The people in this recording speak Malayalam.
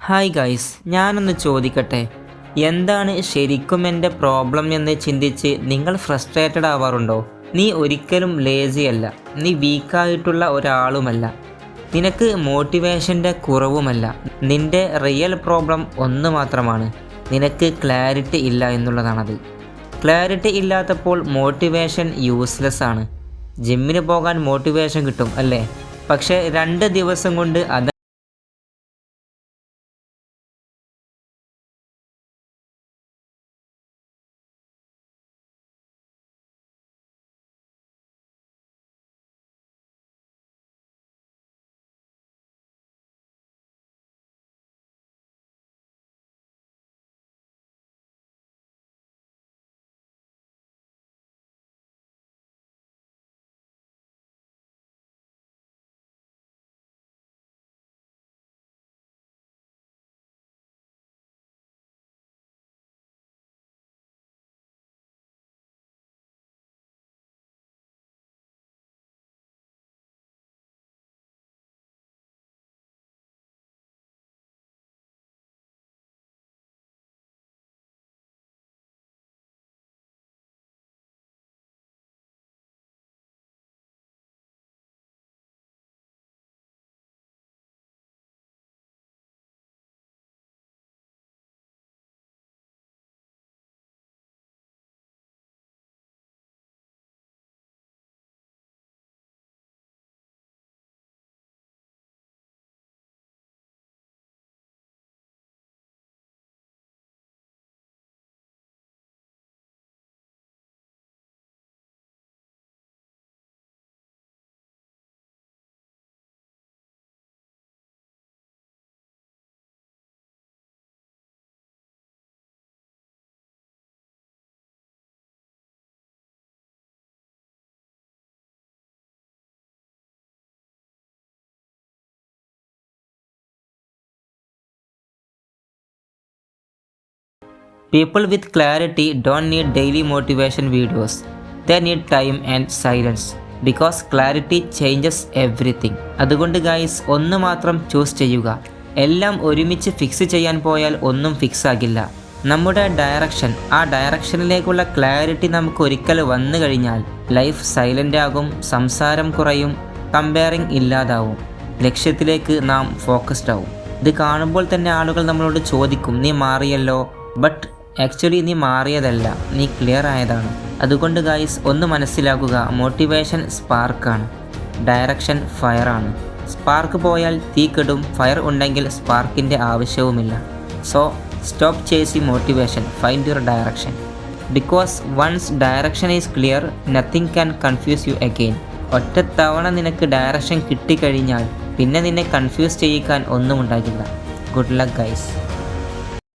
ഹായ് ഗൈസ്, ഞാനൊന്ന് ചോദിക്കട്ടെ, എന്താണ് ശരിക്കും എൻ്റെ പ്രോബ്ലം എന്ന് ചിന്തിച്ച് നിങ്ങൾ ഫ്രസ്ട്രേറ്റഡ് ആവാറുണ്ടോ? നീ ഒരിക്കലും ലേസി അല്ല, നീ വീക്കായിട്ടുള്ള ഒരാളുമല്ല, നിനക്ക് മോട്ടിവേഷൻ്റെ കുറവുമല്ല. നിൻ്റെ റിയൽ പ്രോബ്ലം ഒന്ന് മാത്രമാണ്, നിനക്ക് ക്ലാരിറ്റി ഇല്ല എന്നുള്ളതാണത്. ക്ലാരിറ്റി ഇല്ലാത്തപ്പോൾ മോട്ടിവേഷൻ യൂസ്ലെസ് ആണ്. ജിമ്മിന് പോകാൻ മോട്ടിവേഷൻ കിട്ടും അല്ലേ, പക്ഷേ 2 ദിവസം കൊണ്ട് അത് People with clarity don't need daily motivation videos. They need time and silence. Because clarity changes everything. അതുകൊണ്ട് ഗൈസ്, ഒന്ന് മാത്രം ചൂസ് ചെയ്യുക. എല്ലാം ഒരുമിച്ച് ഫിക്സ് ചെയ്യാൻ പോയാൽ ഒന്നും ഫിക്സ് ആകില്ല. നമ്മുടെ ഡയറക്ഷൻ, ആ ഡയറക്ഷനിലേക്കുള്ള ക്ലാരിറ്റി നമുക്ക് ഒരിക്കൽ വന്നു കഴിഞ്ഞാൽ ലൈഫ് സൈലൻ്റ് ആകും, സംസാരം കുറയും, കമ്പയറിങ് ഇല്ലാതാവും, ലക്ഷ്യത്തിലേക്ക് നാം ഫോക്കസ്ഡ് ആവും. ഇത് കാണുമ്പോൾ തന്നെ ആളുകൾ നമ്മളോട് ചോദിക്കും, നീ മാറിയല്ലോ. ബട്ട് ആക്ച്വലി നീ മാറിയതല്ല, നീ ക്ലിയർ ആയതാണ്. അതുകൊണ്ട് ഗൈസ്, ഒന്ന് മനസ്സിലാക്കുക, മോട്ടിവേഷൻ സ്പാർക്കാണ്, ഡയറക്ഷൻ ഫയറാണ്. സ്പാർക്ക് പോയാൽ തീ കെടും, ഫയർ ഉണ്ടെങ്കിൽ സ്പാർക്കിൻ്റെ ആവശ്യവുമില്ല. So stop chasing motivation, find your direction. Because once direction is clear, nothing can confuse you again. ഒറ്റത്തവണ നിനക്ക് ഡയറക്ഷൻ കിട്ടിക്കഴിഞ്ഞാൽ പിന്നെ നിന്നെ കൺഫ്യൂസ് ചെയ്യിക്കാൻ ഒന്നും ഉണ്ടാകില്ല. Good luck guys.